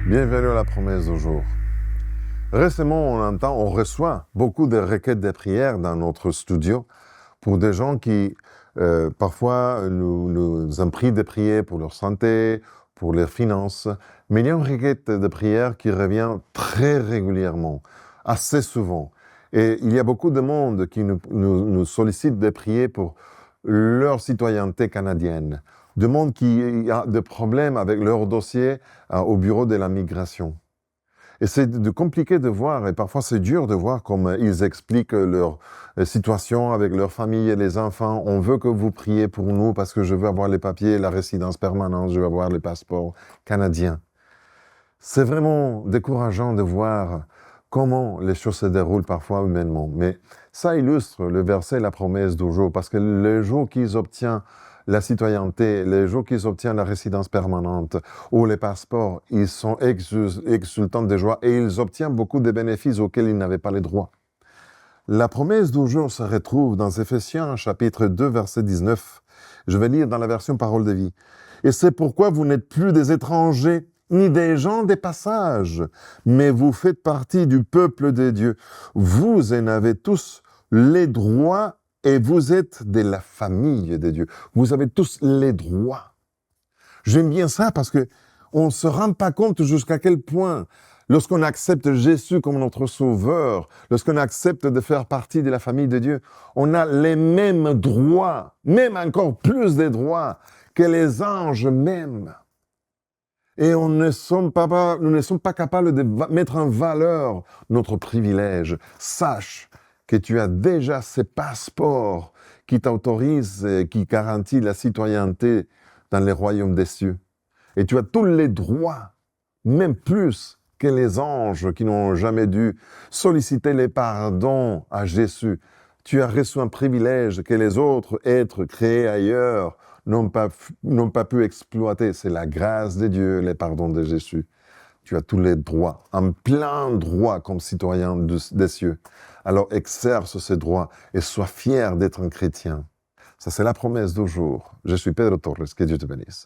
Bienvenue à la promesse du jour. Récemment, on reçoit beaucoup de requêtes de prières dans notre studio pour des gens qui, parfois, nous ont pris de prier pour leur santé, pour leurs finances. Mais il y a une requête de prière qui revient très régulièrement, assez souvent. Et il y a beaucoup de monde qui nous sollicite de prier pour leur citoyenneté canadienne. De monde qui a des problèmes avec leur dossier au bureau de la migration. Et c'est compliqué de voir, et parfois c'est dur de voir comme ils expliquent leur situation avec leur famille et les enfants. On veut que vous priez pour nous parce que je veux avoir les papiers, la résidence permanente, je veux avoir les passeports canadiens. C'est vraiment décourageant de voir comment les choses se déroulent parfois humainement. Mais ça illustre le verset, la promesse du jour, parce que le jour qu'ils obtiennent la citoyenneté, les jours qu'ils obtiennent la résidence permanente ou les passeports, ils sont exultants de joie et ils obtiennent beaucoup de bénéfices auxquels ils n'avaient pas les droits. La promesse du jour se retrouve dans Éphésiens chapitre 2, verset 19. Je vais lire dans la version Parole de vie. « Et c'est pourquoi vous n'êtes plus des étrangers, ni des gens des passages, mais vous faites partie du peuple de Dieu. Vous en avez tous les droits et vous êtes de la famille de Dieu. Vous avez tous les droits. » J'aime bien ça parce que on ne se rend pas compte jusqu'à quel point, lorsqu'on accepte Jésus comme notre sauveur, lorsqu'on accepte de faire partie de la famille de Dieu, on a les mêmes droits, même encore plus de droits que les anges même. Et nous ne sommes pas capables de mettre en valeur notre privilège. Sache que tu as déjà ces passeports qui t'autorisent et qui garantissent la citoyenneté dans les royaumes des cieux. Et tu as tous les droits, même plus que les anges qui n'ont jamais dû solliciter les pardons à Jésus. Tu as reçu un privilège que les autres êtres créés ailleurs n'ont pas pu exploiter. C'est la grâce de Dieu, les pardons de Jésus. Tu as tous les droits, un plein droit comme citoyen des cieux. Alors exerce ces droits et sois fier d'être un chrétien. Ça, c'est la promesse du jour. Je suis Pedro Torres. Que Dieu te bénisse.